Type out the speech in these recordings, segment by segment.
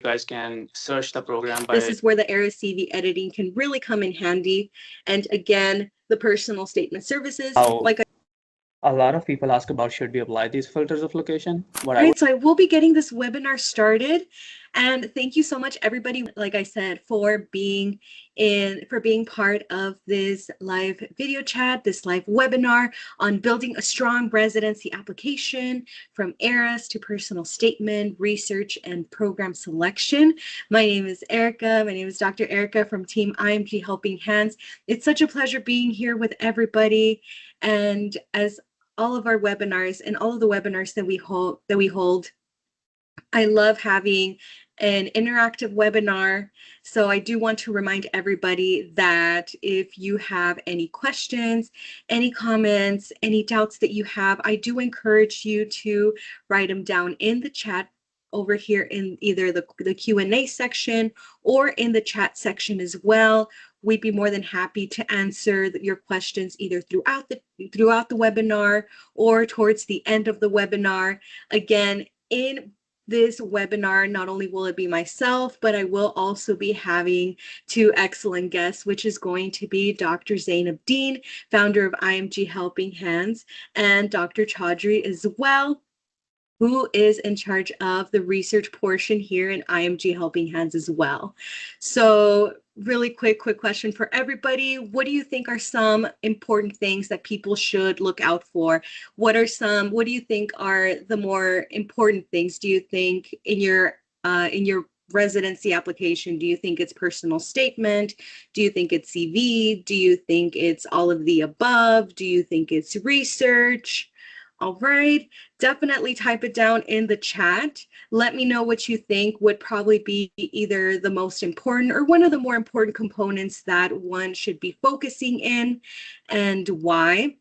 guys can search the program by... This is where the ERAS CV editing can really come in handy. And again, the personal statement services, like a lot of people ask about, should we apply these filters of location? Right, so I will be getting this webinar started, and thank you so much, everybody, like I said, for being part of this live video chat, this live webinar on building a strong residency application from ERAS to personal statement, research, and program selection. My name is Erica. My name is Dr. Erica from Team IMG Helping Hands. It's such a pleasure being here with everybody, and as all of our webinars and all of the webinars that we hold, I love having an interactive webinar. So I do want to remind everybody that if you have any questions, any comments, any doubts that you have, I do encourage you to write them down in the chat over here in either the Q&A section or in the chat section as well. We'd be more than happy to answer your questions either throughout the webinar or towards the end of the webinar. Again, in this webinar, not only will it be myself, but I will also be having two excellent guests, which is going to be Dr. Zainab Dean, founder of IMG Helping Hands, and Dr. Chaudhry as well, who is in charge of the research portion here in IMG Helping Hands as well. So really quick question for everybody. What do you think are some important things that people should look out for? What do you think are the more important things, do you think, in your residency application? Do you think it's personal statement? Do you think it's CV? Do you think it's all of the above? Do you think it's research? All right, definitely type it down in the chat. Let me know what you think would probably be either the most important or one of the more important components that one should be focusing in and why.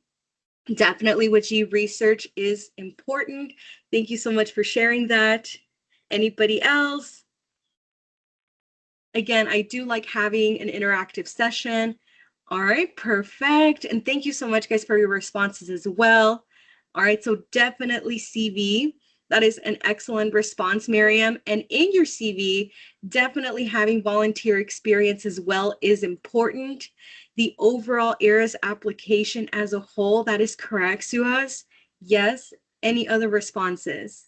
Definitely what you research is important. Thank you so much for sharing that. Anybody else? Again, I do like having an interactive session. All right, perfect. And thank you so much, guys, for your responses as well. All right, so definitely CV. That is an excellent response, Miriam. And in your CV, definitely having volunteer experience as well is important. The overall ERAS application as a whole, that is correct, Suhas. Yes. Any other responses?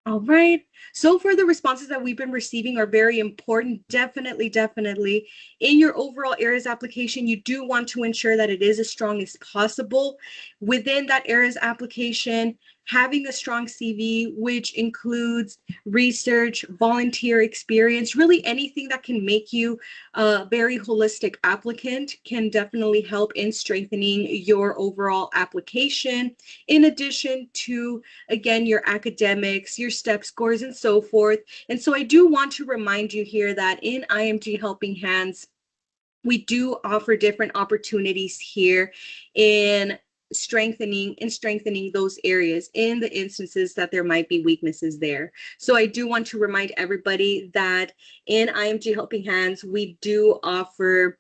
All right. So far, the responses that we've been receiving are very important. Definitely in your overall ERAS application, you do want to ensure that it is as strong as possible. Within that ERAS application, having a strong CV, which includes research, volunteer experience, really anything that can make you a very holistic applicant, can definitely help in strengthening your overall application. In addition to, again, your academics, your STEP scores, and so forth. And so I do want to remind you here that in IMG Helping Hands, we do offer different opportunities here in strengthening those areas in the instances that there might be weaknesses there. So I do want to remind everybody that in IMG Helping Hands, we do offer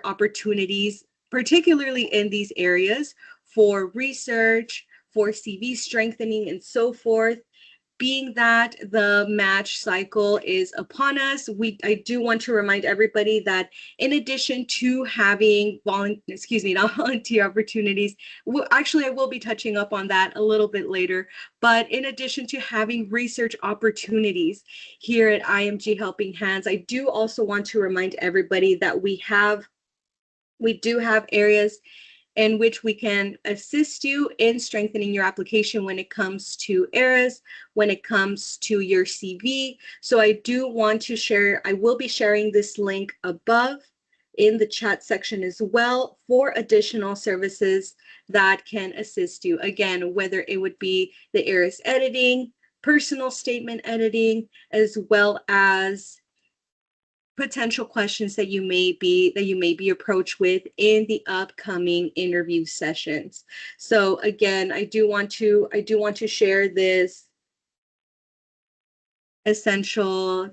opportunities, particularly in these areas, for research, for CV strengthening, and so forth. Being that the match cycle is upon us, I do want to remind everybody that in addition to having volunteer opportunities, actually I will be touching up on that a little bit later, but in addition to having research opportunities here at IMG Helping Hands, I do also want to remind everybody that we do have areas in which we can assist you in strengthening your application when it comes to ERAS, when it comes to your CV. So I do want to share, I will be sharing this link above in the chat section as well for additional services that can assist you. Again, whether it would be the ERAS editing, personal statement editing, as well as potential questions that you may be approached with in the upcoming interview sessions. So again, I do want to share this essential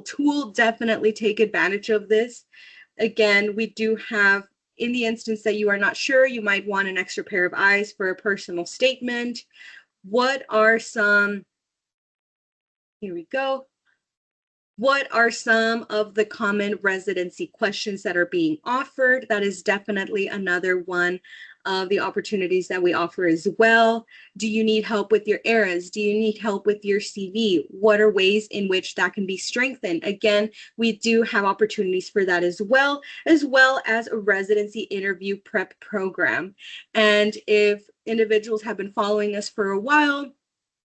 tool. Definitely take advantage of this. Again, we do have, in the instance that you are not sure, you might want an extra pair of eyes for a personal statement. What are some Here we go. What are some of the common residency questions that are being offered? That is definitely another one of the opportunities that we offer as well. Do you need help with your eras? Do you need help with your CV? What are ways in which that can be strengthened? Again, we do have opportunities for that as well as a residency interview prep program. And if individuals have been following us for a while,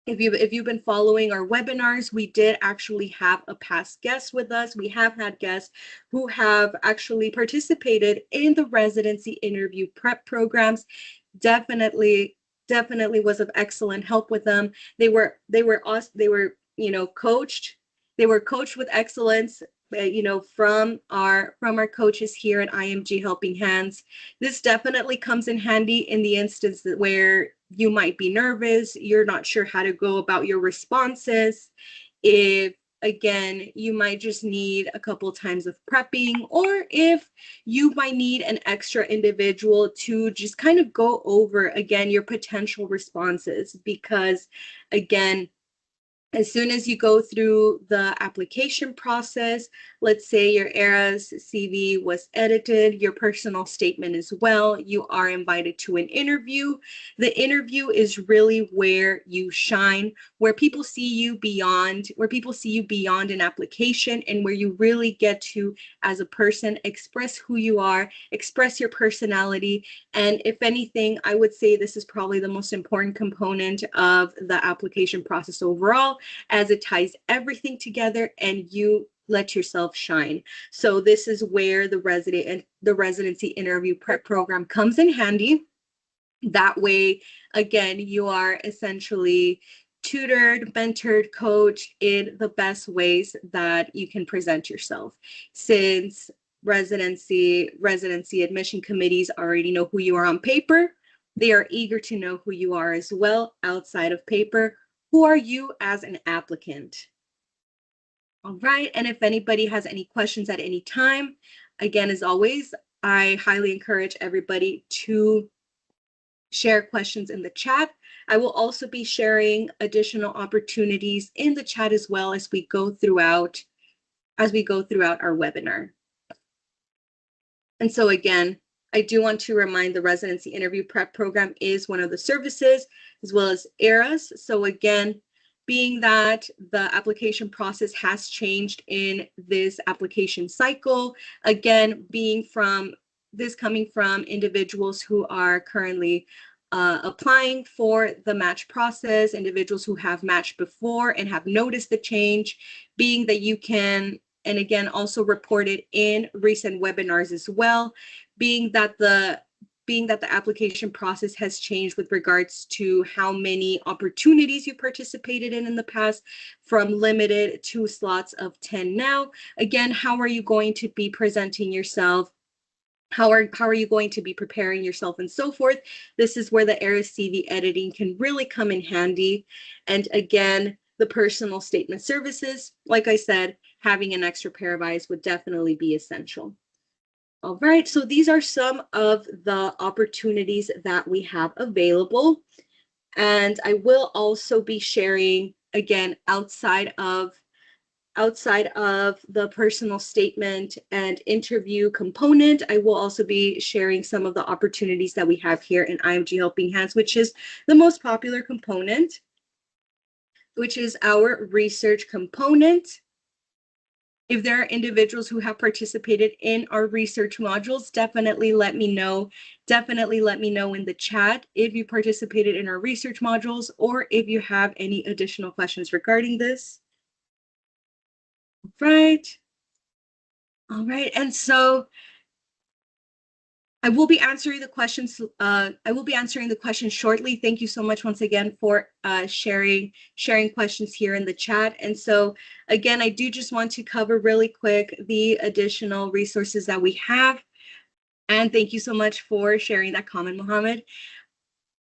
if you've been following our webinars, we did actually have a past guest with us. We have had guests who have actually participated in the residency interview prep programs. Definitely was of excellent help with them. They were coached. They were coached with excellence, from our coaches here at IMG Helping Hands. This definitely comes in handy in the instance where you might be nervous, you're not sure how to go about your responses. If, again, you might just need a couple times of prepping, or if you might need an extra individual to just kind of go over, again, your potential responses. Because, again, as soon as you go through the application process, let's say your ERA's CV was edited, your personal statement as well, you are invited to an interview. The interview is really where you shine, where people see you beyond an application, and where you really get to, as a person, express who you are, express your personality. And if anything, I would say this is probably the most important component of the application process overall, as it ties everything together and you let yourself shine. So this is where the residency interview prep program comes in handy. That way, again, you are essentially tutored, mentored, coached in the best ways that you can present yourself. Since residency admission committees already know who you are on paper, they are eager to know who you are as well outside of paper. Who are you as an applicant? All right, and if anybody has any questions at any time, again, as always, I highly encourage everybody to share questions in the chat. I will also be sharing additional opportunities in the chat as well as we go throughout our webinar. And so again, I do want to remind the residency interview prep program is one of the services, as well as ERAs. So again, being that the application process has changed in this application cycle, again, coming from individuals who are currently applying for the match process, individuals who have matched before and have noticed the change, being that you can, and again, also reported in recent webinars as well, being that the application process has changed with regards to how many opportunities you participated in the past, from limited to slots of 10 now. Again, how are you going to be presenting yourself? How are you going to be preparing yourself and so forth? This is where the ERA CV editing can really come in handy. And again, the personal statement services, like I said, having an extra pair of eyes would definitely be essential. All right, so these are some of the opportunities that we have available. And I will also be sharing, again, outside of the personal statement and interview component, I will also be sharing some of the opportunities that we have here in IMG Helping Hands, which is the most popular component, which is our research component. If there are individuals who have participated in our research modules, definitely let me know. Definitely let me know in the chat if you participated in our research modules, or if you have any additional questions regarding this. Right. All right. And so I will be answering the questions. Shortly. Thank you so much once again for sharing questions here in the chat. And so again, I do just want to cover really quick the additional resources that we have. And thank you so much for sharing that comment, Mohammed.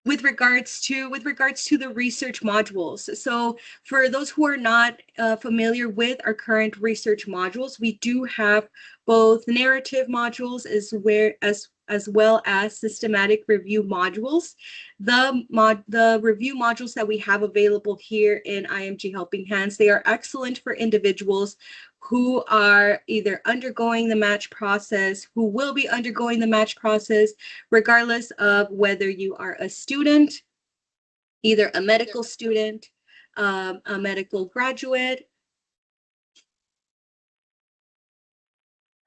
With regards to the research modules. So for those who are not familiar with our current research modules, we do have both narrative modules as as well as systematic review modules. The review modules that we have available here in IMG Helping Hands, they are excellent for individuals who are either undergoing the match process, who will be undergoing the match process, regardless of whether you are a student, either a medical student, a medical graduate,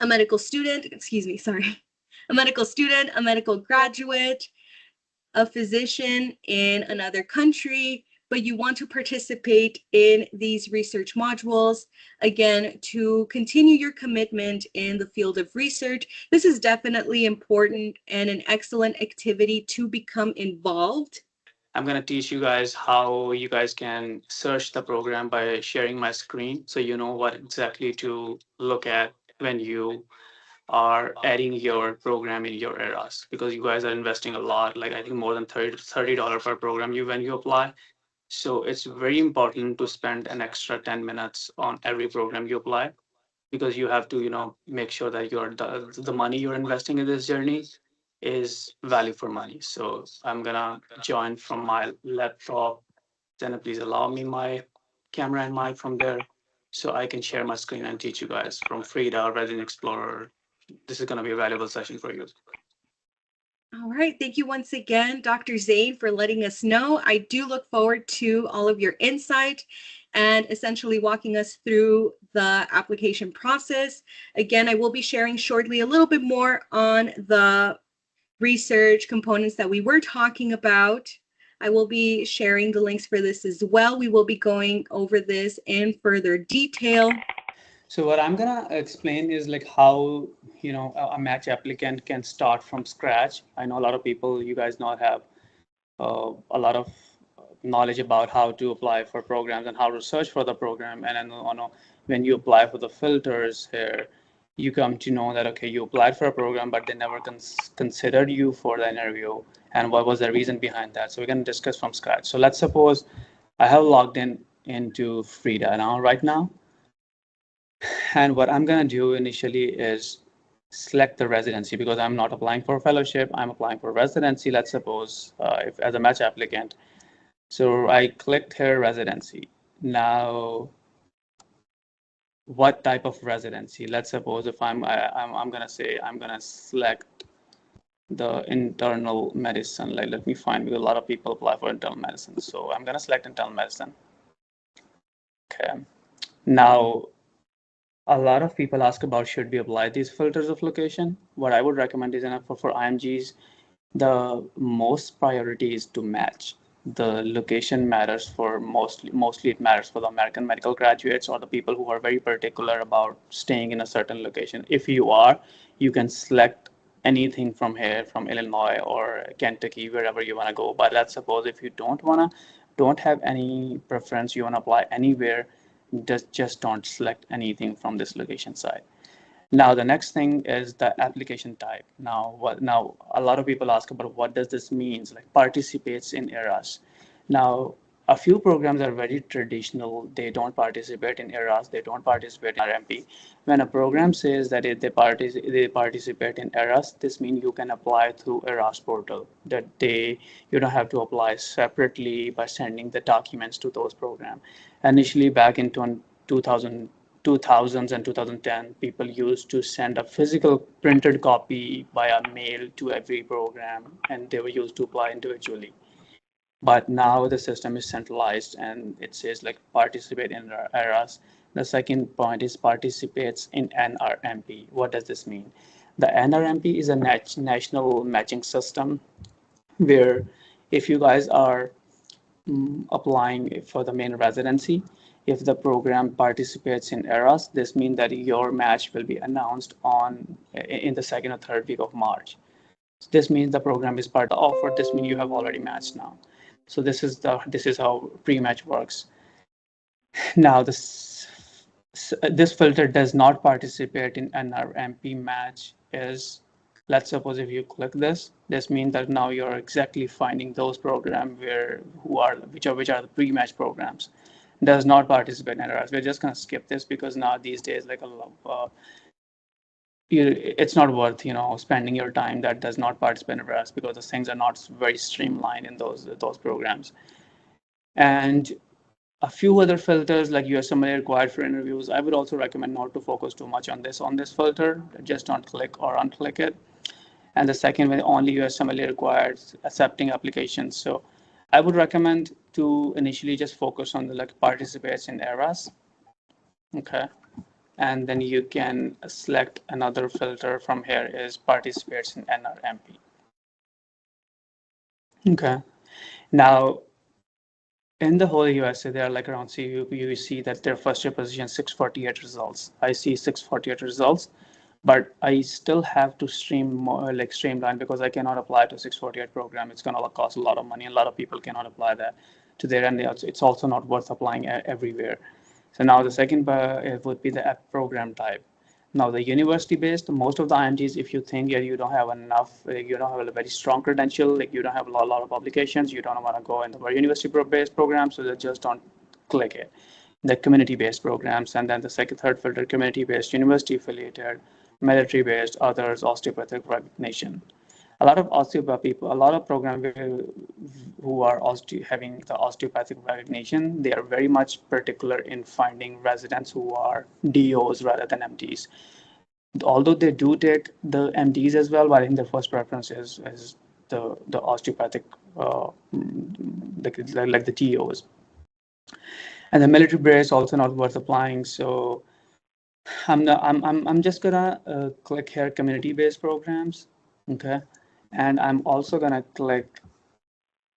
a medical student, excuse me, sorry, a medical student, a medical graduate, a physician in another country, but you want to participate in these research modules, again, to continue your commitment in the field of research. This is definitely important and an excellent activity to become involved. I'm going to teach you guys how you guys can search the program by sharing my screen so you know what exactly to look at when you are adding your program in your eras, because you guys are investing a lot, like I think more than $30 per program you when you apply. So it's very important to spend an extra 10 minutes on every program you apply, because you have to, make sure that the money you're investing in this journey is value for money. So I'm gonna join from my laptop. Then please allow me my camera and mic from there so I can share my screen and teach you guys from FREIDA Residency Explorer. This is gonna be a valuable session for you. All right. Thank you once again, Dr. Zane, for letting us know. I do look forward to all of your insight and essentially walking us through the application process. Again, I will be sharing shortly a little bit more on the research components that we were talking about. I will be sharing the links for this as well. We will be going over this in further detail. So what I'm gonna explain is like how a match applicant can start from scratch. I know a lot of people, you guys not have a lot of knowledge about how to apply for programs and how to search for the program. And then when you apply for the filters here, you come to know that okay, you applied for a program, but they never considered you for the interview, and what was the reason behind that. So we're gonna discuss from scratch. So let's suppose I have logged in into FREIDA now right now. And what I'm going to do initially is select the residency, because I'm not applying for a fellowship. I'm applying for residency, let's suppose, if as a match applicant. So I clicked here residency. Now, what type of residency? Let's suppose if I'm going to say I'm going to select the internal medicine. Like, let me find, because a lot of people apply for internal medicine. So I'm going to select internal medicine. Okay. Now, a lot of people ask about should we apply these filters of location. What I would recommend is for IMGs, the most priority is to match. The location matters for mostly it matters for the American medical graduates or the people who are very particular about staying in a certain location. If you are, you can select anything from here, from Illinois or Kentucky, wherever you want to go. But let's suppose if you don't have any preference, you want to apply anywhere, just don't select anything from this location side. Now the next thing is the application type. Now a lot of people ask about what does this means, like participates in eras. Now a few programs are very traditional. They don't participate in eras. They don't participate in RMP. When a program says that they participate in eras, this means you can apply through eras portal. That you don't have to apply separately by sending the documents to those programs. Initially, back in 2000s and 2010, people used to send a physical printed copy via mail to every program, and they were used to apply individually. But now the system is centralized and it says like participate in eras. The second point is participates in NRMP. What does this mean? The NRMP is a national matching system where if you guys are applying for the main residency, if the program participates in eras, this means that your match will be announced in the second or third week of March. This means the program is part of the offer. This means you have already matched now. So this is how pre-match works. Now this filter does not participate in NRMP match. Is let's suppose if you click this means that now you're exactly finding those programs which are the pre-match programs. Does not participate in NRS. We're just gonna skip this because now these days like it's not worth, spending your time that does not participate in RES, because the things are not very streamlined in those programs. And a few other filters like USMLE required for interviews, I would also recommend not to focus too much on this filter. Just don't click or unclick it. And the second one, only USMLE required accepting applications. So I would recommend to initially just focus on the participates in eras. Okay. And then you can select another filter from here is participates in NRMP. Okay. Now, in the whole USA, there are around, you see that their first year position 648 results. I see 648 results, but I still have to streamline, because I cannot apply to 648 program. It's going to cost a lot of money. A lot of people cannot apply that to there, and it's also not worth applying everywhere. So now the second it would be the app program type. Now the university-based, most of the IMGs, if you think you don't have enough, you don't have a very strong credential, you don't have a lot of publications, you don't want to go in the university-based program, so just don't click it. The community-based programs, and then the third filter, community-based, university-affiliated, military-based, others, osteopathic recognition. A lot of osteopath people, a lot of programs who are having the osteopathic recognition, they are very much particular in finding residents who are DOs rather than MDs. Although they do take the MDs as well, but I think their first preference is the osteopathic, like the DOs. And the military base also not worth applying. So I'm just gonna click here community-based programs, okay, and I'm also gonna click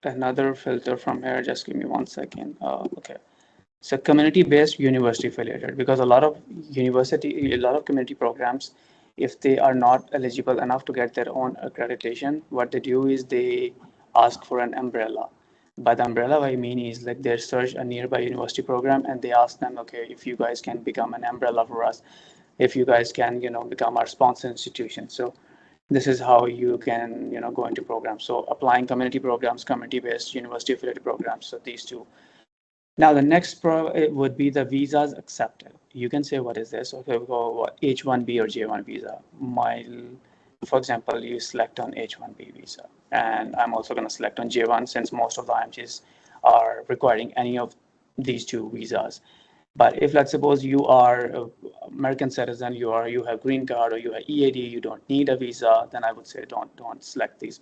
another filter from here. Just give me 1 second. Okay, so community-based university affiliated, because a lot of community programs, if they are not eligible enough to get their own accreditation, what they do is they ask for an umbrella. By the umbrella, what I mean is they search a nearby university program and they ask them, okay, if you guys can become an umbrella for us, if you guys can, become our sponsor institution. So this is how you can, go into programs. So applying community programs, community-based, university-affiliated programs. So these two. Now the next it would be the visas accepted. You can say, what is this? Okay, we go H1B or J1 visa. For example, you select on H1B visa, and I'm also going to select on J1 since most of the IMGs are requiring any of these two visas. But if let's suppose you are an American citizen, you have green card or you have EAD, you don't need a visa, then I would say don't select these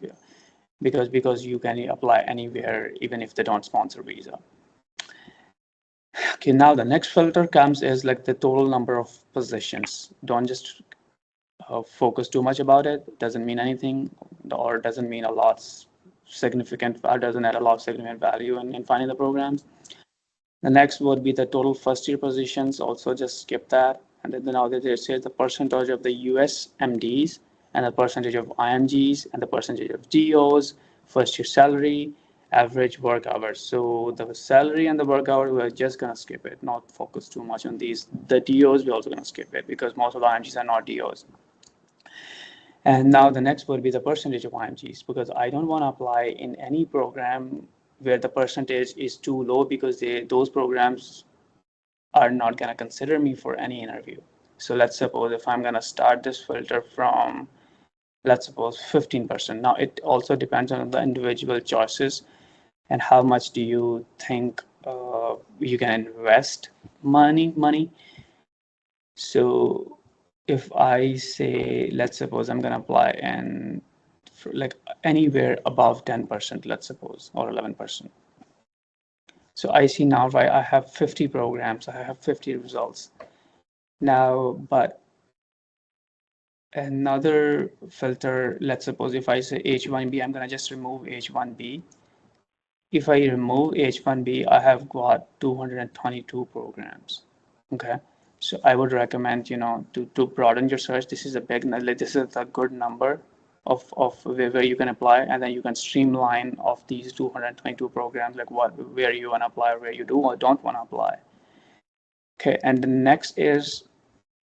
because you can apply anywhere even if they don't sponsor visa. Okay, now the next filter comes is the total number of positions. Don't just focus too much about it. Doesn't mean anything, or doesn't mean a lot significant, or doesn't add a lot of significant value in finding the programs. The next would be the total first year positions. Also just skip that. And then now they say the percentage of the USMDs and the percentage of IMGs and the percentage of DOs, first year salary, average work hours. So the salary and the work hours, we're just going to skip it, not focus too much on these. The DOs, we're also going to skip it because most of the IMGs are not DOs. And now the next would be the percentage of IMGs, because I don't want to apply in any program where the percentage is too low, because those programs are not going to consider me for any interview. So let's suppose if I'm going to start this filter from, let's suppose 15%. Now it also depends on the individual choices and how much do you think you can invest money. So if I say, let's suppose I'm going to apply and anywhere above 10%, let's suppose, or 11%. So I see now, right, I have 50 programs, I have 50 results. Now, but another filter, let's suppose if I say H1B, I'm going to just remove H1B. If I remove H1B, I have got 222 programs. Okay. So I would recommend, to broaden your search. This is a this is a good number of where you can apply, and then you can streamline of these 222 programs, where you want to apply, where you do or don't want to apply. Okay, and the next is,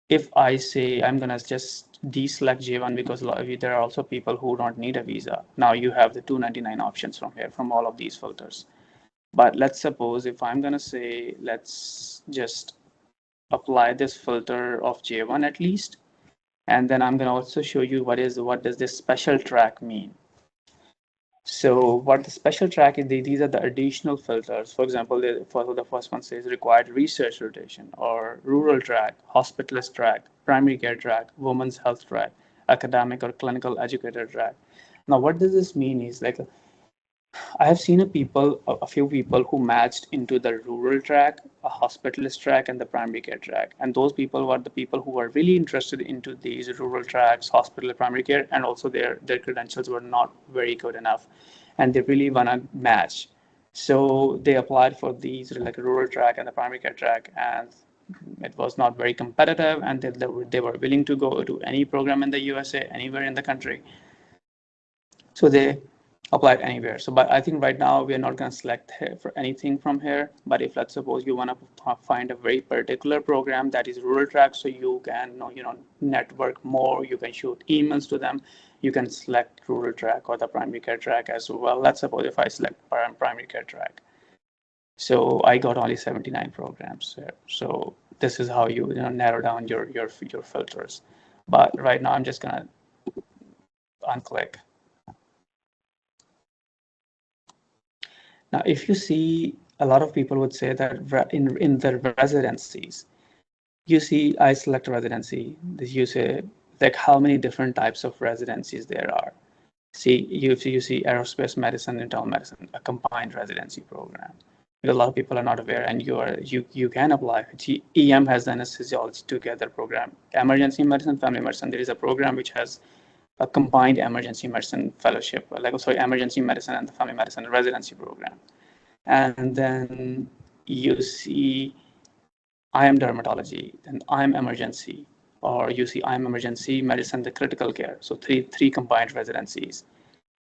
if I say I'm gonna just deselect J1 because there are also people who don't need a visa. Now you have the 299 options from here, from all of these filters. But let's suppose if I'm gonna say, let's just apply this filter of J1 at least, And then I'm going to also show you what does this special track mean. So what the special track is, these are the additional filters. For example, for the first one says required research rotation, or rural track, hospitalist track, primary care track, women's health track, academic or clinical educator track. Now, what does this mean is like, I have seen a few people who matched into the rural track, a hospitalist track, and the primary care track. And those people were the people who were really interested into these rural tracks, hospital, primary care, and also their credentials were not very good enough, and they really wanna match. So they applied for these like rural track and the primary care track, and it was not very competitive, and they were willing to go to any program in the USA, anywhere in the country. So they applied anywhere. So, but I think right now we are not going to select for anything from here. But if let's suppose you want to find a very particular program that is rural track, so you can network more, you can shoot emails to them, you can select rural track or the primary care track as well. Let's suppose if I select primary care track, so I got only 79 programs here. So this is how you narrow down your filters. But right now I'm just gonna unclick. Now, if you see, a lot of people would say that in the residencies, you see, I select residency, you say like how many different types of residencies there are. See, you see aerospace medicine, internal medicine, a combined residency program. Because a lot of people are not aware, and you can apply. EM has the anesthesiology together program, emergency medicine, family medicine. There is a program which has a combined emergency medicine fellowship, emergency medicine and the family medicine residency program. And then you see IM dermatology, then IM emergency, or you see IM emergency medicine, the critical care. So three combined residencies.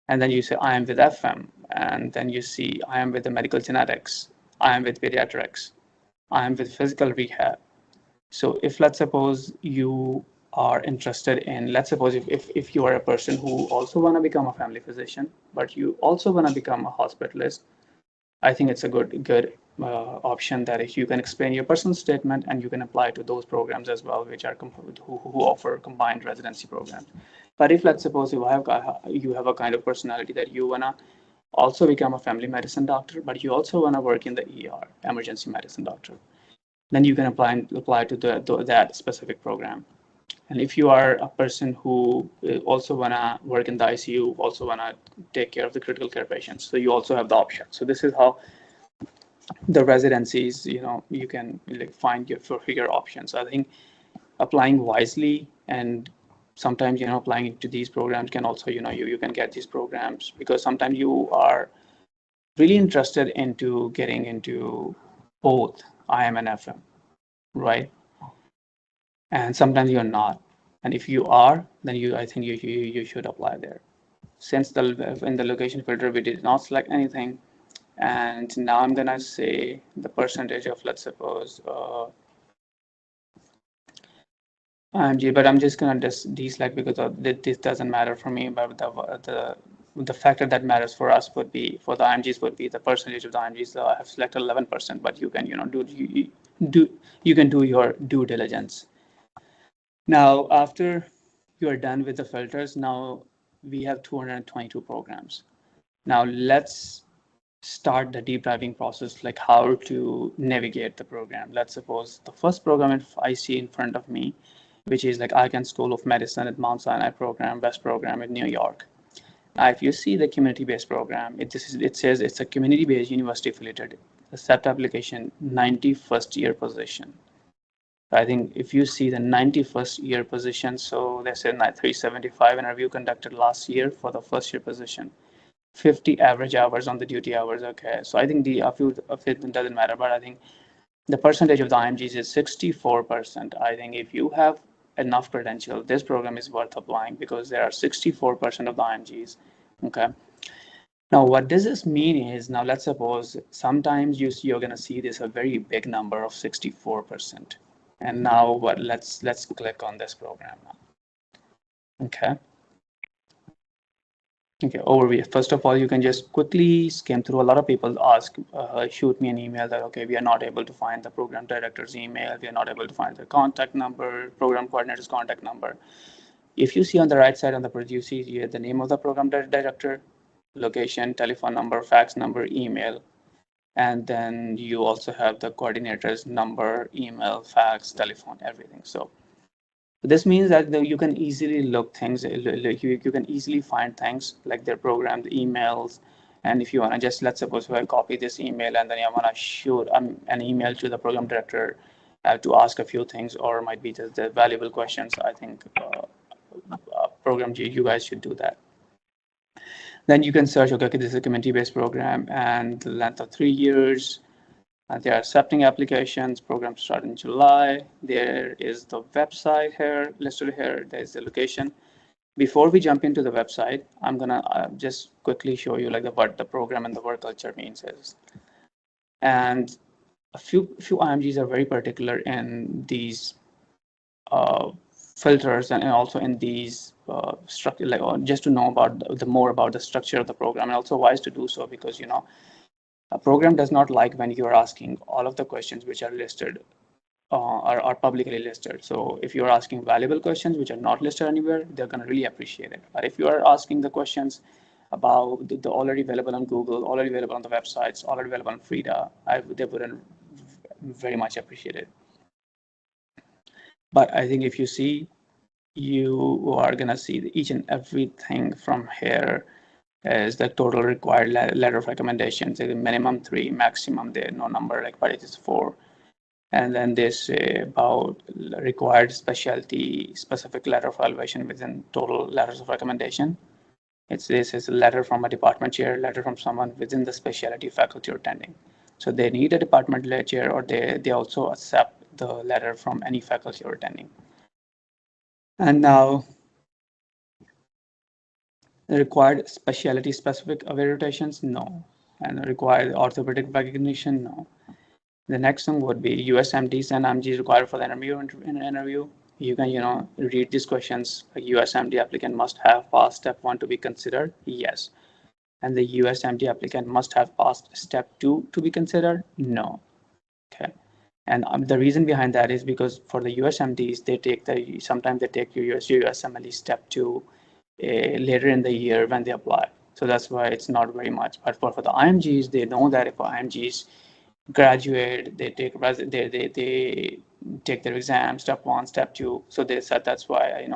And then you say IM with FM, and then you see IM with the medical genetics, IM with pediatrics, IM with physical rehab. So if let's suppose you are interested in, let's suppose if you are a person who also want to become a family physician, but you also want to become a hospitalist, I think it's a good option that if you can explain your personal statement and you can apply to those programs as well, which are who offer combined residency programs. But if let's suppose you have a kind of personality that you wanna also become a family medicine doctor, but you also wanna work in the ER, emergency medicine doctor, then you can apply to that specific program. And if you are a person who also wanna work in the ICU, also wanna take care of the critical care patients, so you also have the option. So this is how the residencies, you can find your options. So I think applying wisely, and sometimes applying into these programs can also you can get these programs, because sometimes you are really interested into getting into both IM and FM, right? And sometimes you're not. And if you are, then I think you should apply there. Since in the location filter we did not select anything, and now I'm gonna say the percentage of, let's suppose, IMG, but I'm just gonna deselect because this doesn't matter for me. But the factor that matters for us would be, for the IMGs, would be the percentage of the IMGs. So I have selected 11%, but you can you can do your due diligence. Now, after you are done with the filters, now we have 222 programs. Now let's start the deep diving process, like how to navigate the program. Let's suppose the first program I see in front of me, which is like Icahn School of Medicine at Mount Sinai program, West program in New York. Now, if you see the community-based program, it says it's a community-based university affiliated, accept application 91st year position. I think if you see the 91st year position, so they said 375 interview conducted last year for the first year position, 50 average hours on the duty hours. Okay, so I think the it doesn't matter, but I think the percentage of the IMGs is 64%. I think if you have enough credential, this program is worth applying, because there are 64% of the IMGs. Okay. Now, what does this mean is, now let's suppose sometimes you're going to see this a very big number of 64%. And now let's click on this program now. Okay. Okay, overview. First of all, you can just quickly skim through. A lot of people ask, shoot me an email that, okay, we are not able to find the program director's email. We are not able to find their contact number, program coordinator's contact number. If you see on the right side on the page, you see here the name of the program director, location, telephone number, fax number, email, and then you also have the coordinator's number, email, fax, telephone, everything. So this means that you can easily look things, you can easily find things like their program, the emails. And if you want to just, let's suppose I copy this email and then I want to shoot an email to the program director to ask a few things, or might be just the valuable questions, I think program G, you guys should do that. Then you can search, okay, this is a community-based program and the length of 3 years. They are accepting applications. Program start in July. There is the website here listed here. There's the location. Before we jump into the website, I'm gonna just quickly show you like what the program and the work culture means is. And a few IMGs are very particular in these filters and also in these structure, like just to know about the more about the structure of the program, and also wise to do so because a program does not like when you are asking all of the questions which are listed are publicly listed. So if you're asking valuable questions which are not listed anywhere, they're going to really appreciate it. But if you are asking the questions about the already available on Google, already available on the websites, already available on FREIDA, they wouldn't very much appreciate it. But I think if you see, you are going to see each and everything from here is the total required letter of recommendations. The minimum 3, maximum there, no number, like, but it is 4. And then this about required specialty specific letter of evaluation within total letters of recommendation. This is a letter from a department chair, letter from someone within the specialty faculty or attending. So they need a department chair, or they also accept the letter from any faculty or attending. And now required specialty specific evaluations, no. And required orthopedic recognition, no. The next one would be USMDs and IMGs required for the interview. You can, read these questions. A USMD applicant must have passed step 1 to be considered. Yes. And the USMD applicant must have passed step 2 to be considered. No. Okay. And the reason behind that is because for the USMDs, sometimes they take your USMLE step 2 later in the year when they apply. So that's why it's not very much. But for the IMGs, they know that if IMGs graduate, they take their exam, step 1, step 2. So they said that's why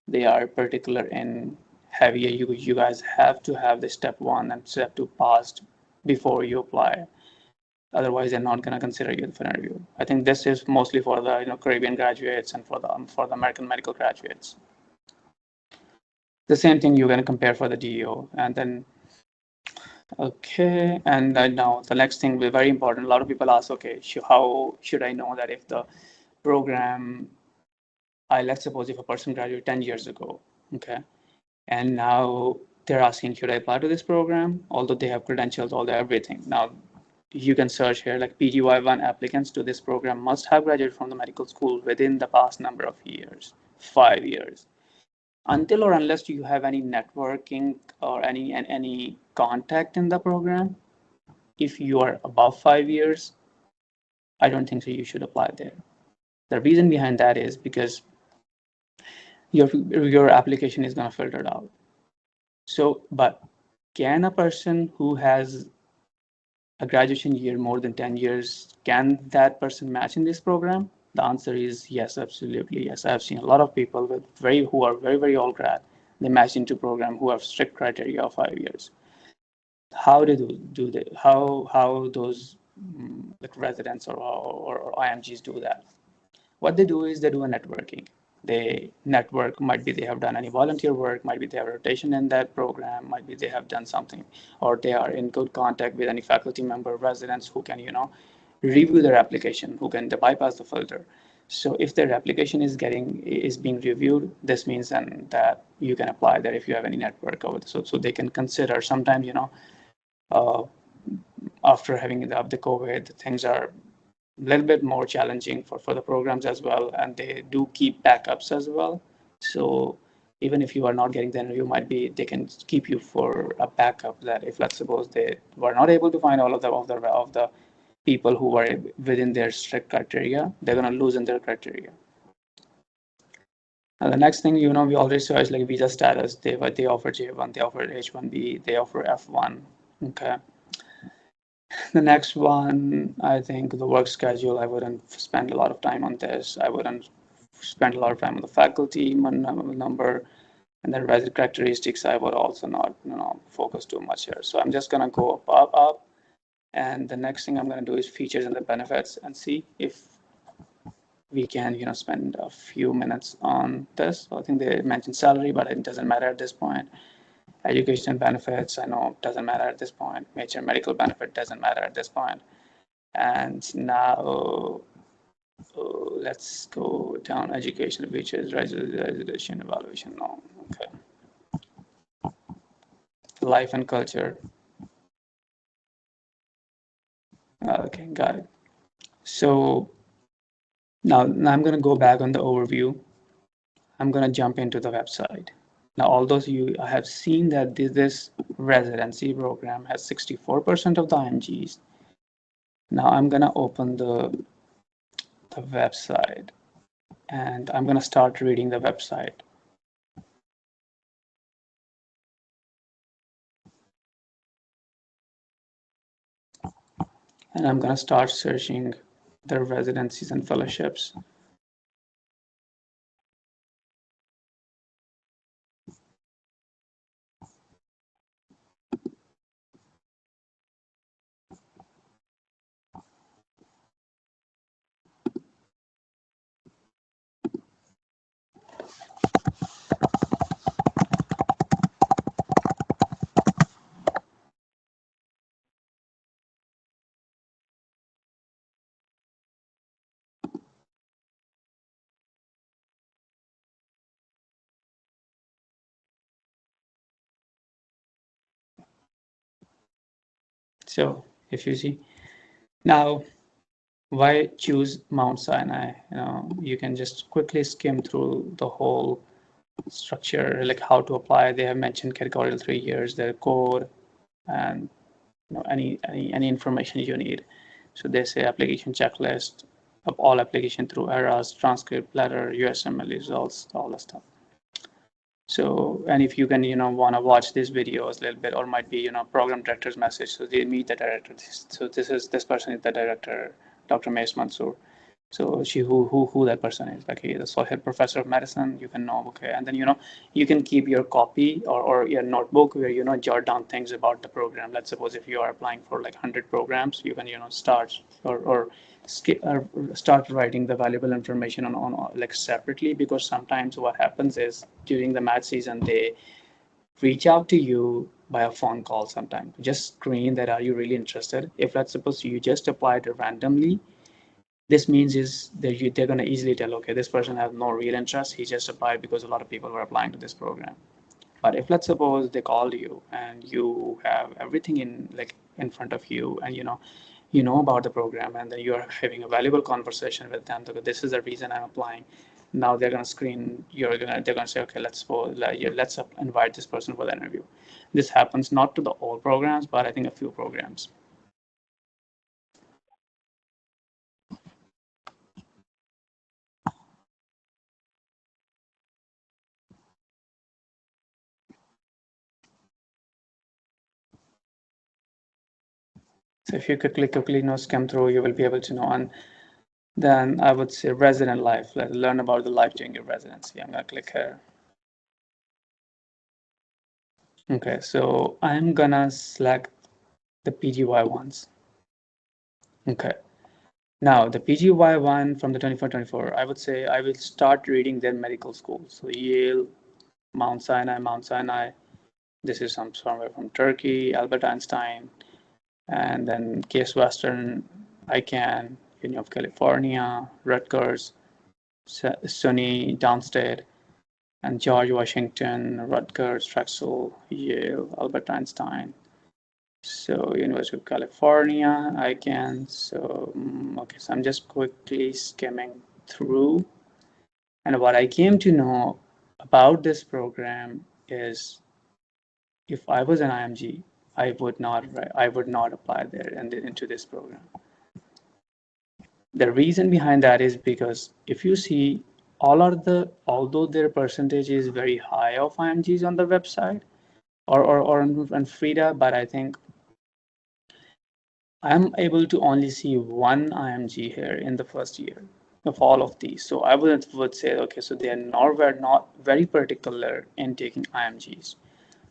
they are particular in heavy. You guys have to have the step 1 and step 2 passed before you apply. Otherwise, they're not going to consider you for interview. I think this is mostly for the Caribbean graduates and for the American medical graduates. The same thing you're going to compare for the DEO, and then okay, and now the next thing very important. A lot of people ask, okay, how should I know that if the program, let's suppose if a person graduated 10 years ago, okay, and now they're asking, should I apply to this program? Although they have credentials, all the everything. Now you can search here like PGY1 applicants to this program must have graduated from the medical school within the past number of years, 5 years. Until or unless you have any networking or any contact in the program, if you are above 5 years, I don't think so you should apply there. The reason behind that is because your application is going to filter it out. So, but can a person who has a graduation year more than 10 years, can that person match in this program? The answer is yes, absolutely yes. I've seen a lot of people who are very, very old grad. They match into program who have strict criteria of 5 years. How do they? How those like residents or IMGs do that? What they do is they do a networking. They network. Might be they have done any volunteer work. Might be they have a rotation in that program. Might be they have done something, or they are in good contact with any faculty member, residents who can review their application, who can bypass the filter. So if their application is being reviewed, this means then that you can apply there if you have any network over. So they can consider. Sometimes after having the COVID, things are a little bit more challenging for the programs as well, and they do keep backups as well. So even if you are not getting the interview, might be they can keep you for a backup, that if let's suppose they were not able to find all of the people who were within their strict criteria, they're going to loosen their criteria. And the next thing, you know, we already saw is like visa status. They offer J1, they offer H1B, they offer F1. Okay. The next one, I think the work schedule, I wouldn't spend a lot of time on this. I wouldn't spend a lot of time on the faculty number, and then resident characteristics. I would also not, you know, focus too much here. So I'm just gonna go up, and the next thing I'm gonna do is features and the benefits, and see if we can, you know, spend a few minutes on this. So I think they mentioned salary, but it doesn't matter at this point. Education benefits, I know doesn't matter at this point. Major medical benefit doesn't matter at this point. And now let's go down education features, residential evaluation. No, okay. Life and culture. Okay, got it. So now I'm going to go back on the overview. I'm going to jump into the website. Now, although you have seen that this residency program has 64% of the IMGs, now I'm going to open the website, and I'm going to start reading the website. And I'm going to start searching the residencies and fellowships. So if you see now, why choose Mount Sinai? You know, you can just quickly skim through the whole structure, like how to apply. They have mentioned categorical 3 years, their code, and you know, any information you need. So they say application checklist of all application through errors, transcript, letter, USMLE results, all the stuff. So, and if you can, you know, want to watch these videos a little bit, or might be, you know, program director's message. So they meet the director. So this person is the director, Dr. Mace Mansour. So she who that person is, like he's a associate professor of medicine. You can know, okay, and then you know you can keep your copy or your notebook where you know jot down things about the program. Let's suppose if you are applying for like 100 programs, you can start or start writing the valuable information on like separately, because sometimes what happens is during the match season they reach out to you by a phone call sometimes. Just screen that are you really interested. If let's suppose you just applied randomly, this means is that they're going to easily tell, okay, this person has no real interest. He just applied because a lot of people were applying to this program. But if let's suppose they called you and you have everything in front of you, and you know about the program, and then you're having a valuable conversation with them, this is the reason I'm applying. Now they're going to screen. They're going to say, okay, let's invite this person for the interview. This happens not to the all programs, but I think a few programs. So if you quickly skim through, you will be able to know. And then I would say resident life. Let's learn about the life during your residency. I'm gonna click here. Okay, so I'm gonna select the PGY ones. Okay. Now the PGY one from the 24-24, I would say I will start reading their medical schools. So Yale, Mount Sinai. This is somewhere from Turkey, Albert Einstein, and then Case Western, ICANN, University of California, Rutgers, SUNY Downstate, and George Washington, Rutgers, Drexel, Yale, Albert Einstein. So University of California, ICANN. So okay, so I'm just quickly skimming through, and what I came to know about this program is, if I was an IMG, I would not apply there and into this program. The reason behind that is because if you see, although their percentage is very high of IMGs on the website or on FREIDA, but I think I'm able to only see one IMG here in the first year of all of these. So I would say, okay, so we're not very particular in taking IMGs.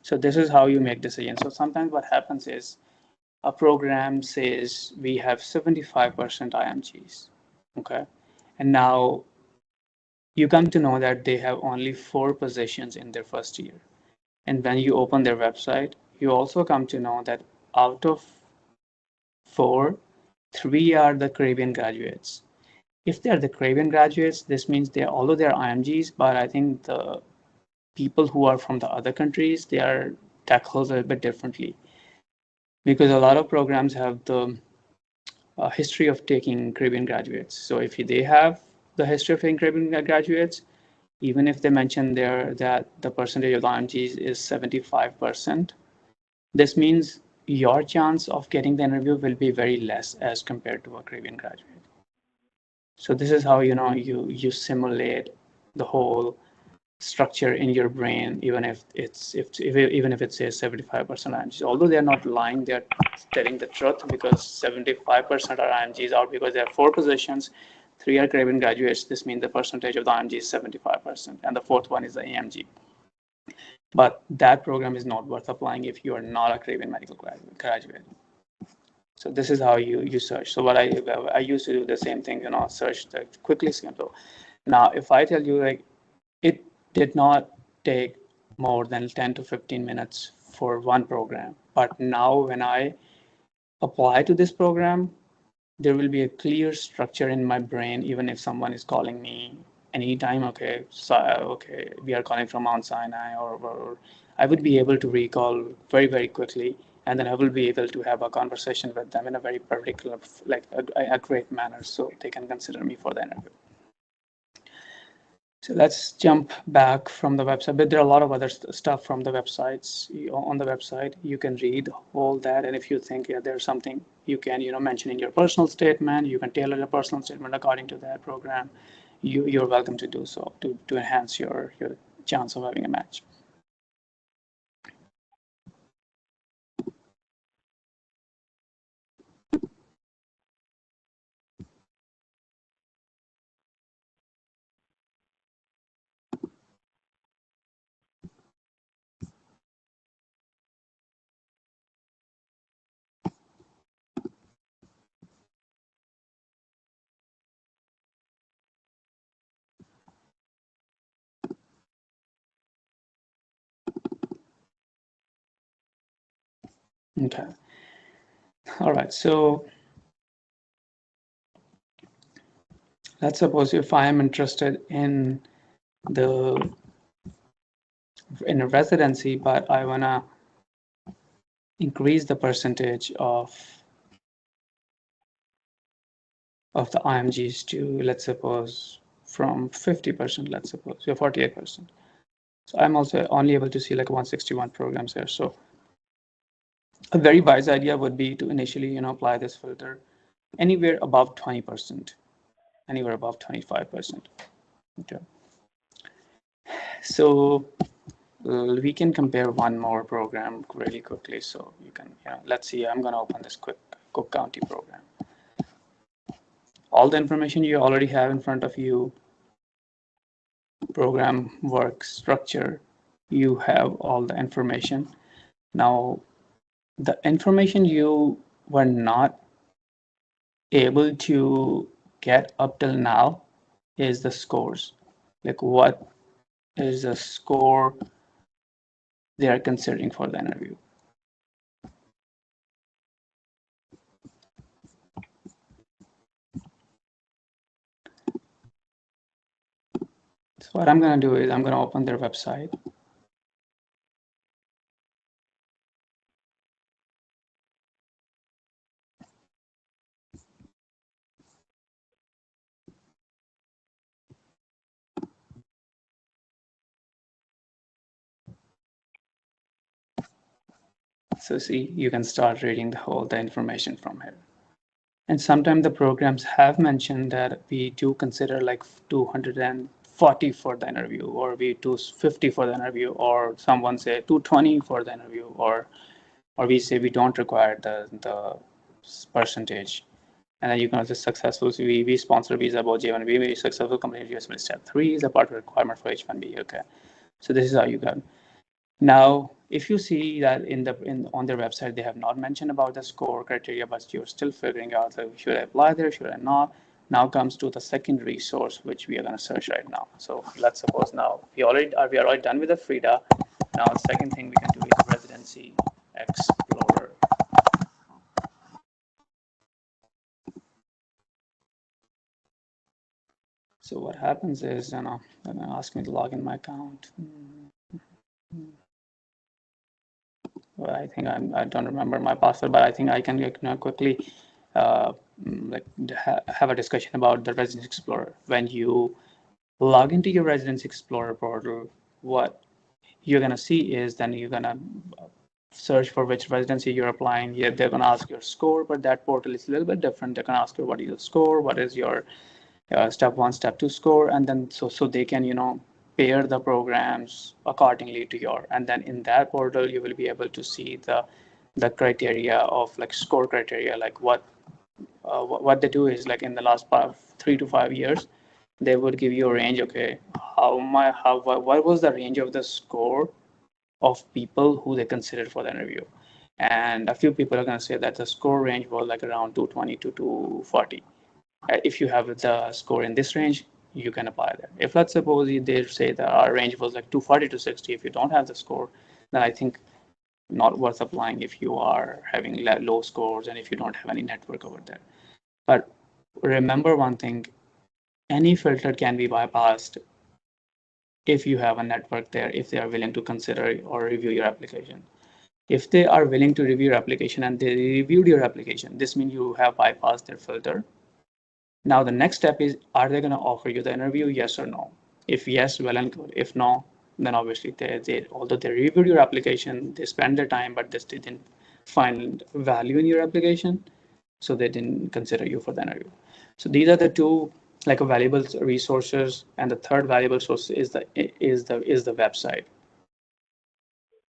So this is how you make decisions. So sometimes what happens is a program says we have 75% IMGs, okay? And now you come to know that they have only 4 positions in their first year. And when you open their website, you also come to know that out of 4, 3 are the Caribbean graduates. If they're the Caribbean graduates, this means although they're IMGs, but I think the people who are from the other countries, they are tackled a little bit differently. Because a lot of programs have the history of taking Caribbean graduates. So if they have the history of taking Caribbean graduates, even if they mention there that the percentage of the IMGs is 75%, this means your chance of getting the interview will be very less as compared to a Caribbean graduate. So this is how you simulate the whole structure in your brain, even if it says 75% IMGs. Although they're not lying, they're telling the truth, because 75% are IMGs out because there are 4 positions, 3 are Caribbean graduates. This means the percentage of the IMG is 75%, and the 4th one is the IMG. But that program is not worth applying if you are not a Caribbean medical graduate. So this is how you search. So what I used to do the same thing, search the quickly schedule. Now, if I tell you, like, it did not take more than 10 to 15 minutes for one program, but now when I apply to this program, there will be a clear structure in my brain, even if someone is calling me anytime. Okay, so okay, we are calling from Mount Sinai, or I would be able to recall very, very quickly, and then I will be able to have a conversation with them in a very particular, like a great manner, so they can consider me for the interview. So let's jump back from the website, but there are a lot of other stuff from the websites. On the website, you can read all that, and if you think there's something you can mention in your personal statement, you can tailor a personal statement according to that program. You're welcome to do so to enhance your chance of having a match. Okay. All right. So let's suppose if I am interested in a residency, but I wanna increase the percentage of the IMGs to, let's suppose, from 50%, let's suppose, to 48%. So I'm also only able to see like 161 programs here. So a very wise idea would be to initially, apply this filter anywhere above 20%, anywhere above 25%. Okay. So we can compare one more program really quickly. So you can, let's see, I'm going to open this Cook County program. All the information you already have in front of you, program work structure, you have all the information. Now, the information you were not able to get up till now is the scores. Like, what is the score they are considering for the interview? So what I'm going to do is I'm going to open their website. So see, you can start reading the information from here. And sometimes the programs have mentioned that we do consider like 240 for the interview, or we 250 for the interview, or someone say 220 for the interview, or we say we don't require the percentage. And then you can also successful. So we sponsor visa about J1B. We successful completed USMLE step 3 is a part of the requirement for H1B. Okay, so this is how you go. Now, if you see that on their website they have not mentioned about the score criteria, but you're still figuring out that should I apply there, should I not? Now comes to the second resource which we are going to search right now. So let's suppose now we are already done with the FREIDA. Now the second thing we can do is Residency Explorer. So what happens is, they're going to ask me to log in my account. Well, I think I don't remember my password, but I think I can quickly have a discussion about the Residency Explorer. When you log into your Residency Explorer portal, what you're going to see is then you're going to search for which residency you're applying. Yeah, they're going to ask your score, but that portal is a little bit different. They're going to ask you what is your score, what is your step 1, step 2 score, and then so they can pair the programs accordingly to your, and then in that portal you will be able to see the criteria of like score criteria, like what they do is like in the last 3 to 5 years they would give you a range. Okay, what was the range of the score of people who they considered for the interview, and a few people are going to say that the score range was like around 220 to 240. If you have the score in this range, you can apply there. If let's suppose they say that our range was like 240 to 60, if you don't have the score, then I think not worth applying if you are having low scores and if you don't have any network over there. But remember one thing, any filter can be bypassed if you have a network there, if they are willing to consider or review your application. If they are willing to review your application and they reviewed your application, this means you have bypassed their filter. Now the next step is, are they going to offer you the interview, yes or no? If yes, well and good. If no, then obviously although they reviewed your application, they spent their time, but they didn't find value in your application, so they didn't consider you for the interview. So these are the two like valuable resources, and the third valuable source is the website.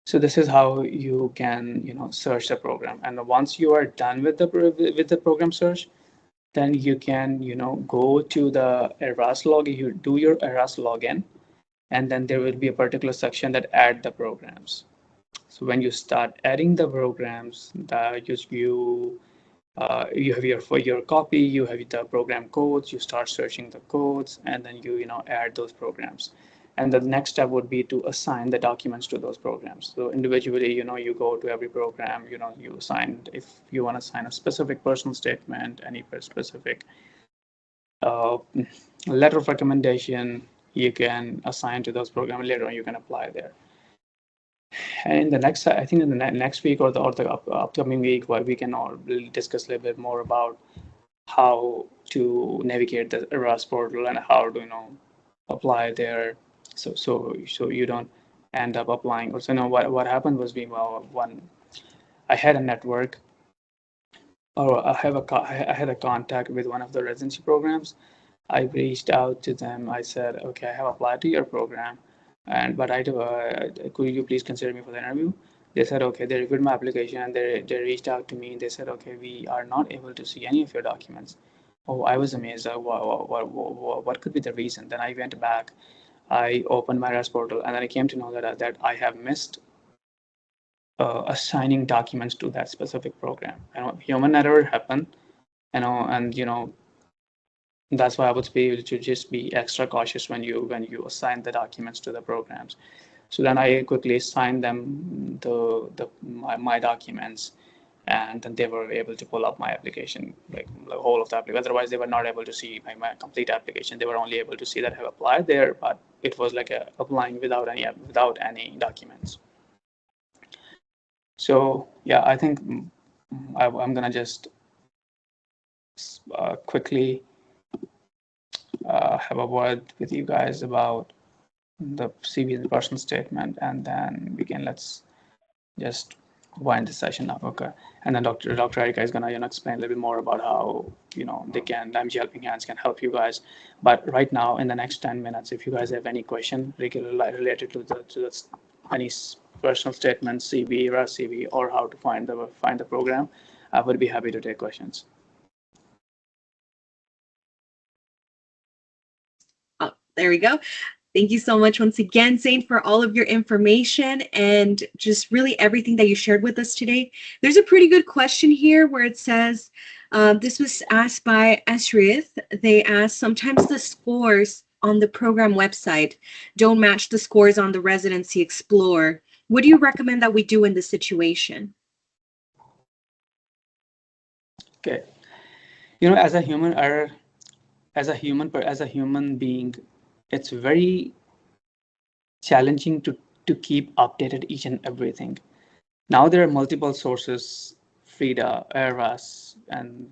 So this is how you can search the program, and once you are done with the program search, then you can go to the ERAS login, you do your ERAS login, and then there will be a particular section that add the programs. So when you start adding the programs, you have your copy, you have the program codes, you start searching the codes, and then you add those programs. And the next step would be to assign the documents to those programs. So individually, you go to every program, you assign, if you want to sign a specific personal statement, any specific letter of recommendation, you can assign to those programs. Later on, you can apply there. And in the next, I think in the next week or the upcoming week, where we can all discuss a little bit more about how to navigate the ERAS portal and how to apply there, so you don't end up applying. Also, what happened was when I had a network, or I had a contact with one of the residency programs. I reached out to them. I said, okay, I have applied to your program, but could you please consider me for the interview? They said, okay. They reviewed my application and they reached out to me. They said, okay, we are not able to see any of your documents. Oh, I was amazed. What could be the reason? Then I went back, I opened my REST portal, and then I came to know that I have missed assigning documents to that specific program. Human error happened, and that's why I would be able to just be extra cautious when you assign the documents to the programs. So then I quickly assigned them my documents, and then they were able to pull up my application, like the whole of the application. Otherwise, they were not able to see my complete application. They were only able to see that I have applied there, but it was like applying without any documents. So yeah, I think I'm gonna just quickly have a word with you guys about the CV and personal statement, and then let's just wind this session up. Okay. And then Dr. Erika is gonna explain a little bit more about how they can IMG Helping Hands can help you guys. But right now, in the next 10 minutes, if you guys have any question related to any personal statements, CV, RAS CV, or how to find the program, I would be happy to take questions. Oh, there we go. Thank you so much once again, Zane, for all of your information and just really everything that you shared with us today. There's a pretty good question here where it says, this was asked by Ashrith. They asked, sometimes the scores on the program website don't match the scores on the Residency Explorer. What do you recommend that we do in this situation? Okay. As a human as a human being, it's very challenging to keep updated each and everything. Now there are multiple sources, FREIDA, ERAS, and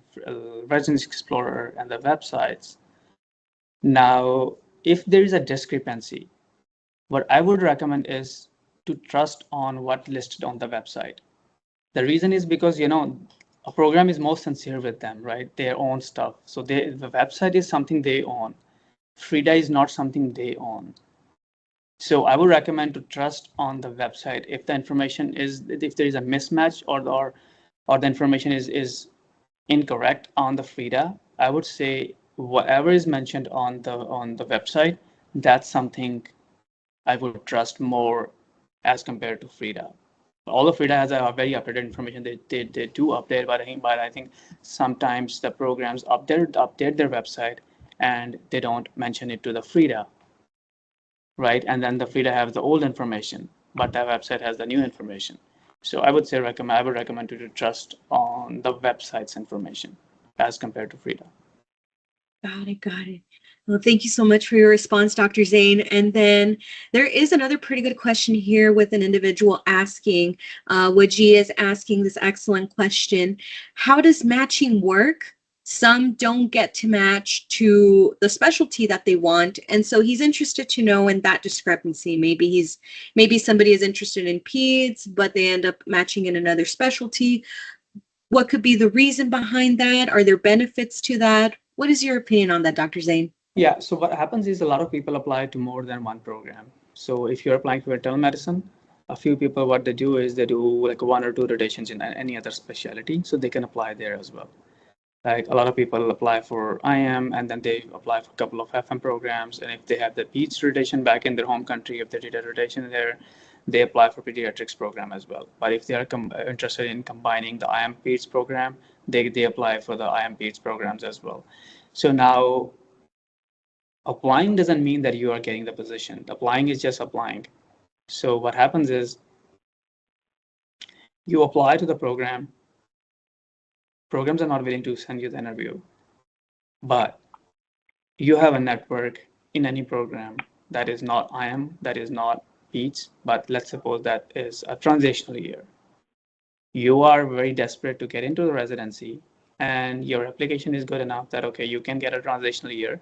Residency Explorer, and the websites. Now, if there is a discrepancy, what I would recommend is to trust on what listed on the website. The reason is because, a program is most sincere with them, right? Their own stuff. So the website is something they own. FREIDA is not something they own. So I would recommend to trust on the website. If the information if there is a mismatch or the information is incorrect on the FREIDA, I would say whatever is mentioned on the website, that's something I would trust more as compared to FREIDA. All of FREIDA has a very updated information. They do update, but I think sometimes the programs update their website and they don't mention it to the FREIDA, right? And then the FREIDA has the old information, but the website has the new information. So I would recommend you to trust on the website's information as compared to FREIDA. Got it. Well, thank you so much for your response, Dr. Zane. And then there is another pretty good question here with an individual asking, Waji is asking this excellent question. How does matching work? Some don't get to match to the specialty that they want. And so he's interested to know in that discrepancy. Maybe somebody is interested in peds, but they end up matching in another specialty. What could be the reason behind that? Are there benefits to that? What is your opinion on that, Dr. Zane? Yeah, so what happens is a lot of people apply to more than one program. So if you're applying for internal medicine, a few people, what they do is they do like 1 or 2 rotations in any other specialty, so they can apply there as well. Like a lot of people apply for IM and then they apply for a couple of FM programs. And if they have the PEDS rotation back in their home country, if they did a rotation there, they apply for pediatrics program as well. But if they are interested in combining the IM PEDS program, they apply for the IM PEDS programs as well. So now applying doesn't mean that you are getting the position. Applying is just applying. So what happens is you apply to the program. Programs are not willing to send you the interview, but you have a network in any program that is not IM, that is not PEDS, but let's suppose that is a transitional year. You are very desperate to get into the residency and your application is good enough that, okay, you can get a transitional year.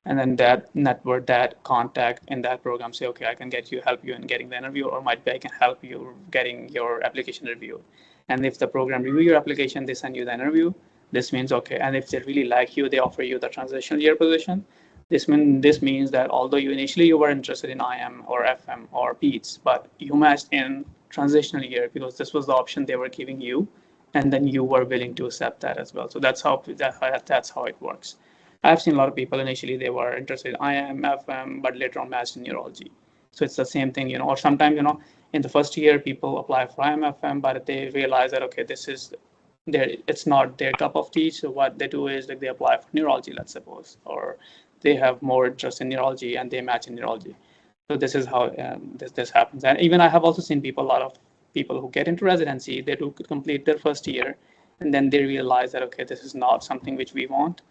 And then that network, that contact in that program say, okay, I can help you in getting the interview, or might be I can help you getting your application reviewed. And if the program review your application, they send you the interview. This means, okay, and if they really like you, they offer you the transitional year position. This means that although you were interested in IM or FM or PEDS, but you matched in transitional year because this was the option they were giving you, and then you were willing to accept that as well. So that's how it works. I've seen a lot of people initially they were interested in IM, FM, but later on matched in neurology. So it's the same thing, or sometimes, in the first year people apply for IM, FM, but they realize that, okay, it's not their cup of tea. So what they do is like they apply for neurology, let's suppose, or they have more interest in neurology and they match in neurology. So this is how this happens. And even I have also seen a lot of people who get into residency, they do complete their first year, and then they realize that, okay, this is not something which we want.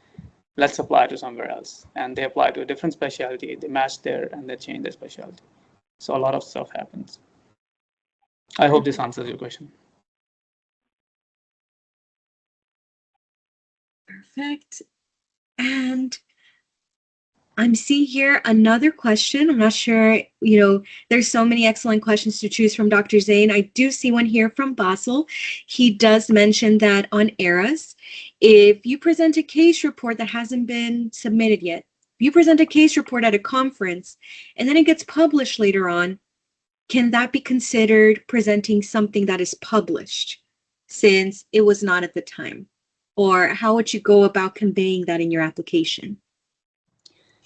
Let's apply to somewhere else. And they apply to a different specialty, they match there, and they change their specialty. So a lot of stuff happens. I hope this answers your question. Perfect. And I'm seeing here another question. I'm not sure, there's so many excellent questions to choose from, Dr. Zain. I do see one here from Basil. He does mention that on ERAS, if you present a case report that hasn't been submitted yet, if you present a case report at a conference and then it gets published later on, can that be considered presenting something that is published since it was not at the time? Or how would you go about conveying that in your application?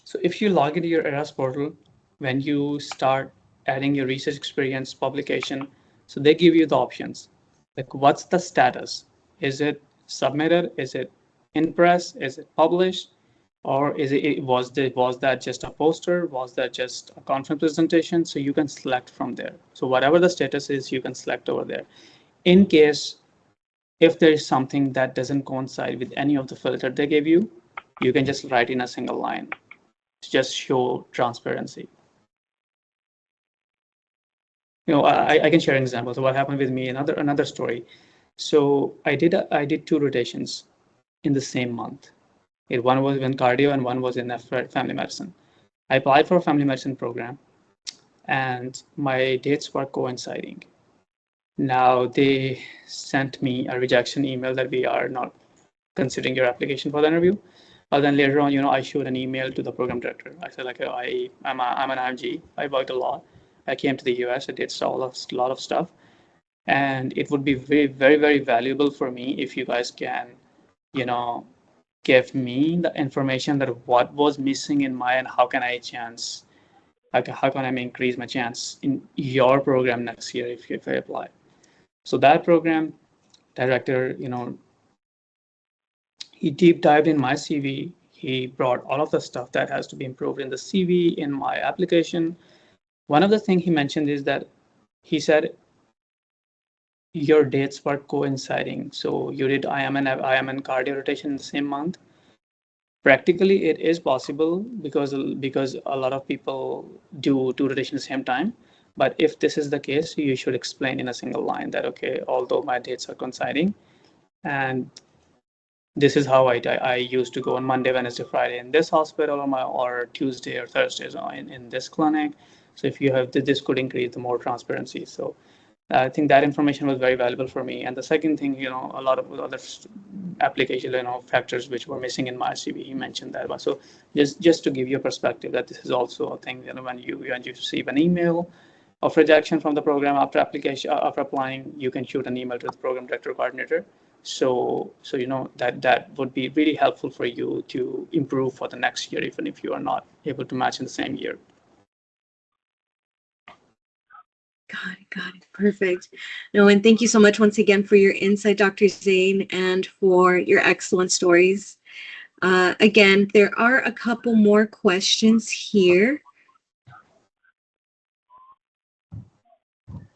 So if you log into your ERAS portal, when you start adding your research experience publication, so they give you the options. Like, what's the status? Is it submitted? Is it in press? Is it published? Or was that just a poster? Was that just a conference presentation? So you can select from there. So whatever the status is, you can select over there. In case if there is something that doesn't coincide with any of the filter they gave you, you can just write in a single line to just show transparency. I can share an example. So what happened with me, another story. So I did 2 rotations in the same month. One was in cardio and one was in family medicine. I applied for a family medicine program and my dates were coinciding. Now they sent me a rejection email that we are not considering your application for the interview. But then later on, I showed an email to the program director. I said, like, I'm an IMG. I worked a lot. I came to the US. I did a lot of stuff. And it would be very, very, very valuable for me if you guys can, give me the information that what was missing in my and how can I increase my chance in your program next year if I apply. So that program director, he deep dived in my CV. He brought all of the stuff that has to be improved in the CV, in my application. One of the things he mentioned is that he said, your dates were coinciding. So you did IM and cardio rotation in the same month. Practically, it is possible because a lot of people do 2 rotations at the same time. But if this is the case, you should explain in a single line that, okay, although my dates are coinciding, and this is how I used to go on Monday, Wednesday, Friday in this hospital, or Tuesday or Thursdays in this clinic. So if you have this, could increase the more transparency. So I think that information was very valuable for me. And the second thing, a lot of other application, factors which were missing in my CV, he mentioned that one. So just to give you a perspective that this is also a thing, when you receive an email of rejection from the program after applying, you can shoot an email to the program director or coordinator. So that would be really helpful for you to improve for the next year, even if you are not able to match in the same year. Got it. Perfect. No, and thank you so much once again for your insight, Dr. Zain, and for your excellent stories. Again, there are a couple more questions here.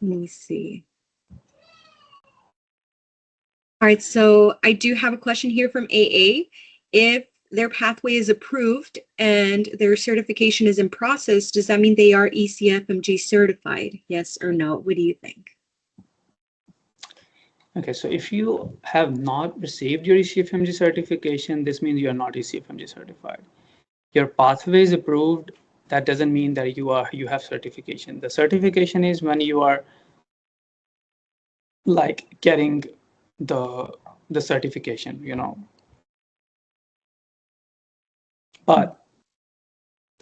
Let me see. All right, so I do have a question here from AA. If their pathway is approved and their certification is in process, does that mean they are ECFMG certified? Yes or no? What do you think? Okay, so if you have not received your ECFMG certification, this means you are not ECFMG certified. Your pathway is approved. That doesn't mean that you have certification. The certification is when you are like getting the certification, But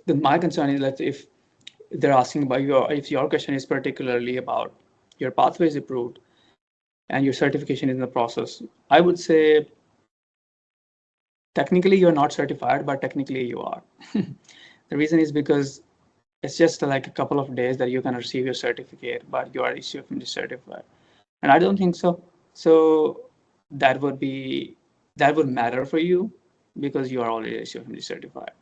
my concern is that if they're asking about if your question is particularly about your pathway is approved and your certification is in the process, I would say technically you're not certified, but technically you are. The reason is because it's just like a couple of days that you can receive your certificate, but you are ECFMG certified. And I don't think so. So that would matter for you because you are already ECFMG certified.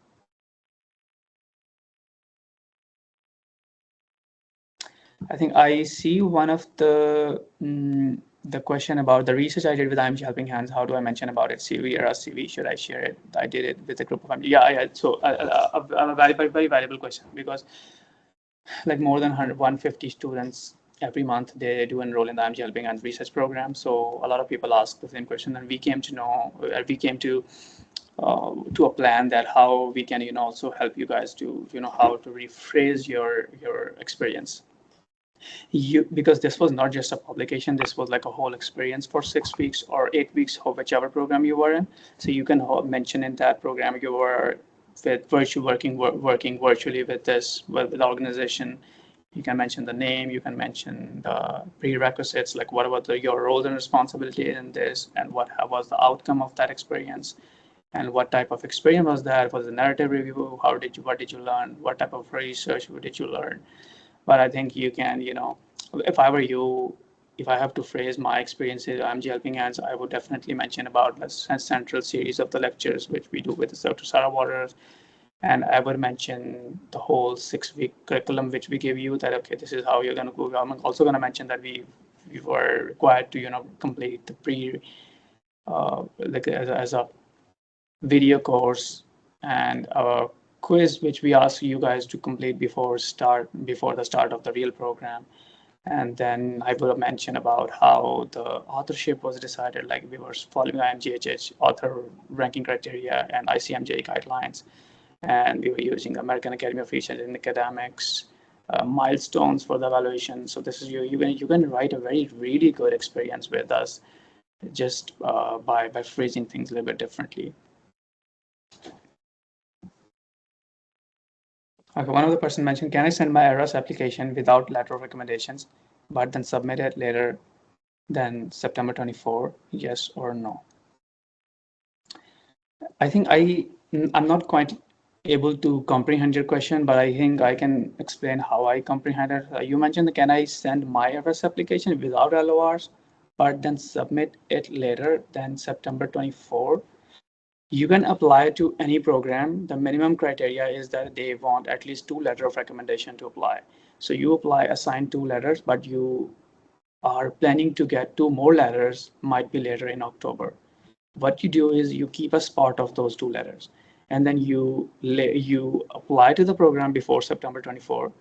I think I see one of the question about the research I did with IMG Helping Hands. How do I mention about it? CV or CV? Should I share it? I did it with a group of IMG. Yeah. So a very, very valuable question because like more than 150 students every month, they do enroll in the IMG Helping Hands research program. So a lot of people ask the same question, and we came to to a plan that how we can also help you guys to how to rephrase your experience. Because this was not just a publication, this was like a whole experience for 6 weeks or 8 weeks, or whichever program you were in. So you can mention in that program you were with working virtually with with the organization. You can mention the name, you can mention the prerequisites, like what about your roles and responsibility in this, and what was the outcome of that experience, and what type of experience was that? Was the narrative review? What did you learn? What type of research did you learn? But I think you can, if I were you, if I have to phrase my experiences at IMG Helping Hands, I would definitely mention about the central series of the lectures which we do with Dr. Sarah Waters. And I would mention the whole 6-week curriculum which we give you, that okay, this is how you're going to go. I'm also going to mention that we were required to complete the like as a video course and a quiz which we ask you guys to complete before the start of the real program. And then I will mention about how the authorship was decided, like we were following IMGHH author ranking criteria and ICMJ guidelines, and we were using American Academy of Research and Academics milestones for the evaluation. So this is you can write a really good experience with us just by phrasing things a little bit differently. Okay, one of the person mentioned, can I send my ERAS application without letter of recommendations, but then submit it later than September 24? Yes or no? I think I'm not quite able to comprehend your question, but I think I can explain how I comprehend it. You mentioned, can I send my ERAS application without LORs, but then submit it later than September 24? You can apply to any program. The minimum criteria is that they want at least 2 letters of recommendation to apply. So you apply, assign 2 letters, but you are planning to get 2 more letters, might be later in October. What you do is you keep a spot of those 2 letters, and then you apply to the program before September 24.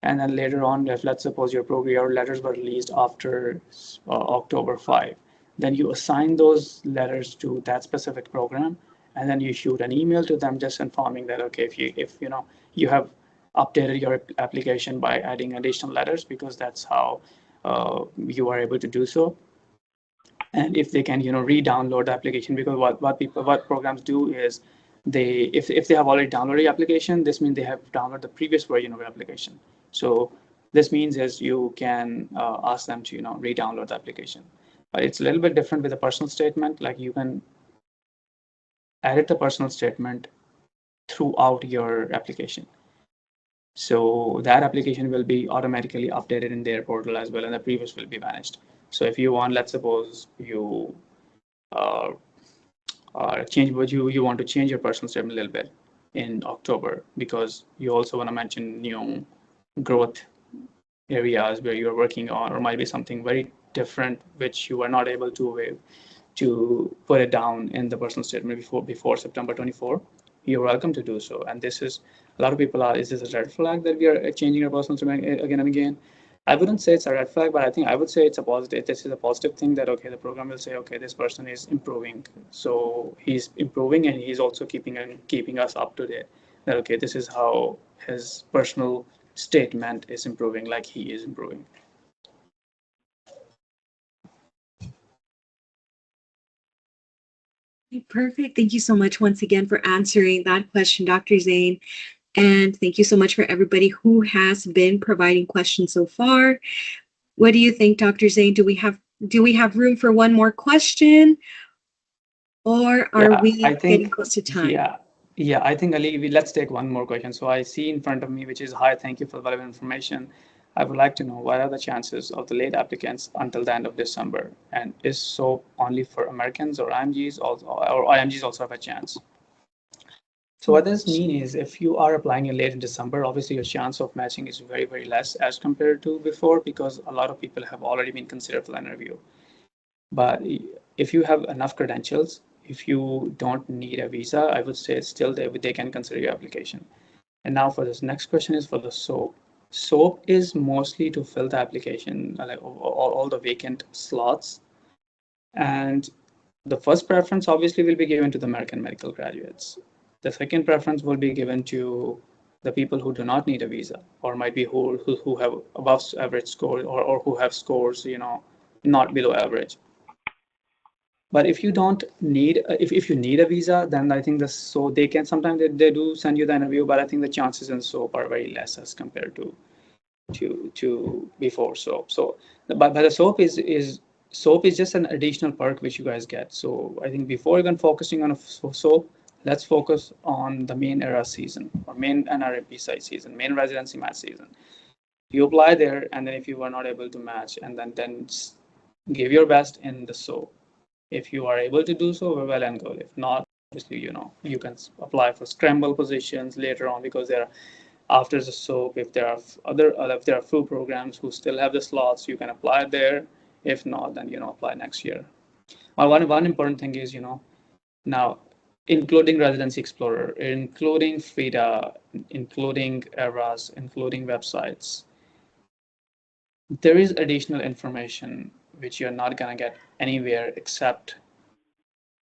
And then later on, if let's suppose your letters were released after October 5, then you assign those letters to that specific program, and then you shoot an email to them just informing that okay, if you have updated your application by adding additional letters, because that's how you are able to do so. And if they can re-download the application, because what programs do is if they have already downloaded the application, this means they have downloaded the previous version of the application. So this means is you can ask them to re-download the application. But it's a little bit different with a personal statement. Like you can edit the personal statement throughout your application. So that application will be automatically updated in their portal as well, and the previous will be managed. So if you want, let's suppose you change what you want to change your personal statement a little bit in October, because you also want to mention new growth areas where you're working on, or might be something very different which you are not able to put it down in the personal statement before September 24, you're welcome to do so. And this is, a lot of people are, is this a red flag that we are changing our personal statement again and again? I wouldn't say it's a red flag, but I think I would say it's a positive. This is a positive thing that, okay, the program will say, okay, this person is improving. So he's improving and he's also keeping us up to date. That, okay, this is how his personal statement is improving, like he is improving. Perfect. Thank you so much once again for answering that question, Dr. Zain. And thank you so much for everybody who has been providing questions so far. What do you think, Dr. Zain? Do we have room for one more question? Or are we getting close to time? Yeah, I think, Ali, let's take one more question. So I see in front of me, which is, hi, thank you for the valuable information. I would like to know what are the chances of the late applicants until the end of December? And is so only for Americans or IMGs also, or IMGs also have a chance? So what this means is if you are applying in late in December, obviously your chance of matching is very, very less as compared to before, because a lot of people have already been considered for the interview. But if you have enough credentials, if you don't need a visa, I would say still they can consider your application. And now for this next question is for the SOAP. SOAP is mostly to fill the application, like all the vacant slots. And the first preference obviously will be given to the American medical graduates. The second preference will be given to the people who do not need a visa, or might be who have above average score, or who have scores, not below average. But if you don't need, if you need a visa, then I think so they can sometimes they do send you the interview, but I think the chances in SOAP are very less as compared to before SOAP. So, but the SOAP is just an additional perk which you guys get. So I think before even focusing on a SOAP, let's focus on the main ERA season, or main NRMP site season, main residency match season. You apply there, and then if you are not able to match, and then give your best in the SOAP. If you are able to do so, well and good. If not, obviously, you can apply for scramble positions later on, because there are, after the SOAP, if there are few programs who still have the slots, you can apply there. If not, then apply next year. One important thing is, now, including Residency Explorer, including FREIDA, including ERAS, including websites, there is additional information which you're not going to get anywhere except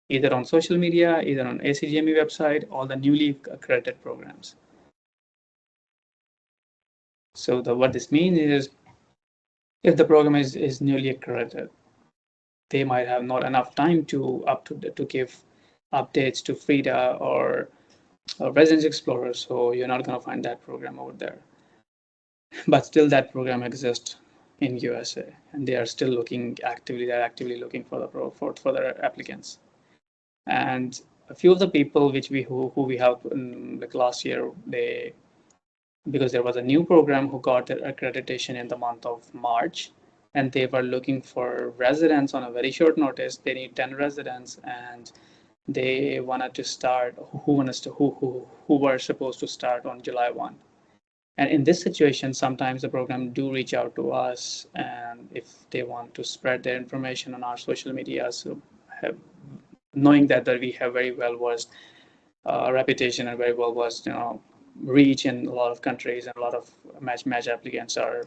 either on social media, either on ACGME website, or the newly accredited programs. So what this means is, if the program is newly accredited, they might have not enough time to give updates to FREIDA or Residency Explorer, so you're not going to find that program over there. But still, that program exists in USA, and they are still looking actively. They're actively looking for their applicants. And a few of the people who we helped like last year, because there was a new program who got their accreditation in the month of March, and they were looking for residents on a very short notice. They need 10 residents, and they wanted to start who were supposed to start on July 1. And in this situation, sometimes the program do reach out to us, and if they want to spread their information on our social media, so knowing that we have very well versed reputation and very well versed reach in a lot of countries, and a lot of match applicants are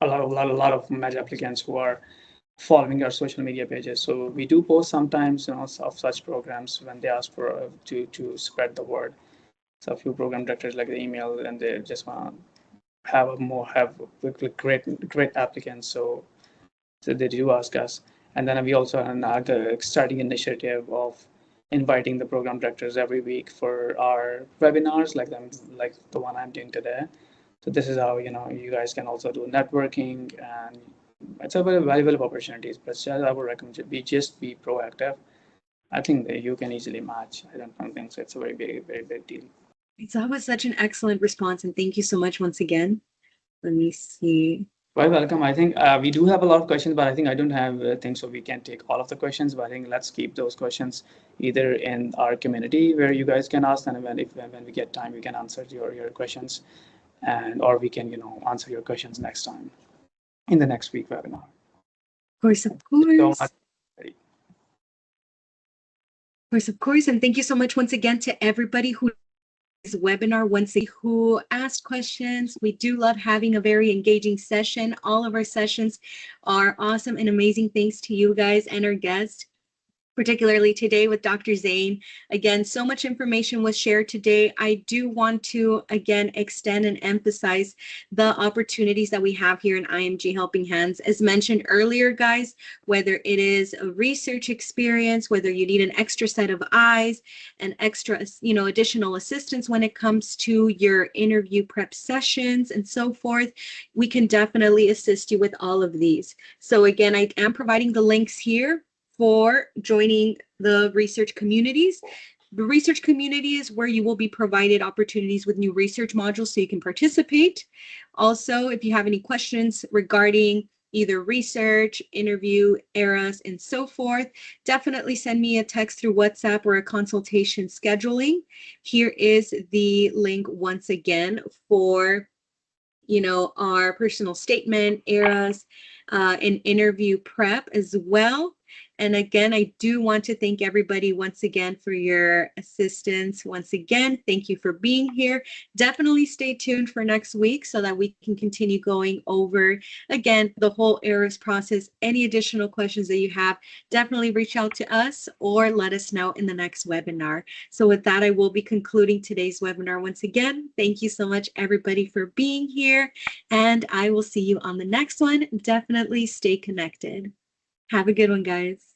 a lot of match applicants who are following our social media pages. So we do post sometimes of such programs when they ask for to spread the word. So a few program directors like the email, and they just want to have great applicants. So they do ask us. And then we also have an exciting initiative of inviting the program directors every week for our webinars, like the one I'm doing today. So this is how you guys can also do networking, and it's a very valuable opportunities. But I would recommend be proactive. I think that you can easily match. I don't think so. It's a very big deal. That was such an excellent response, and thank you so much once again. Let me see. Well, welcome. I think we do have a lot of questions, but I think I don't have things, so we can't take all of the questions. But I think let's keep those questions either in our community where you guys can ask, and when we get time, we can answer your questions, or we can answer your questions next time in the next week webinar. Of course. And thank you so much once again to everybody who webinar who asked questions. We do love having a very engaging session. All of our sessions are awesome and amazing thanks to you guys and our guests, particularly today with Dr. Zain. Again, so much information was shared today. I do want to, again, extend and emphasize the opportunities that we have here in IMG Helping Hands. As mentioned earlier, guys, whether it is a research experience, whether you need an extra set of eyes, an extra, additional assistance when it comes to your interview prep sessions and so forth, we can definitely assist you with all of these. So again, I am providing the links here for joining the research communities. The research community is where you will be provided opportunities with new research modules so you can participate. Also, if you have any questions regarding either research, interview, ERAS, and so forth, definitely send me a text through WhatsApp or a consultation scheduling. Here is the link once again for our personal statement, ERAS, and interview prep as well. And again, I do want to thank everybody once again for your assistance. Once again, thank you for being here. Definitely stay tuned for next week so that we can continue going over, again, the whole ARIS process. Any additional questions that you have, definitely reach out to us or let us know in the next webinar. So with that, I will be concluding today's webinar. Once again, thank you so much, everybody, for being here. And I will see you on the next one. Definitely stay connected. Have a good one, guys.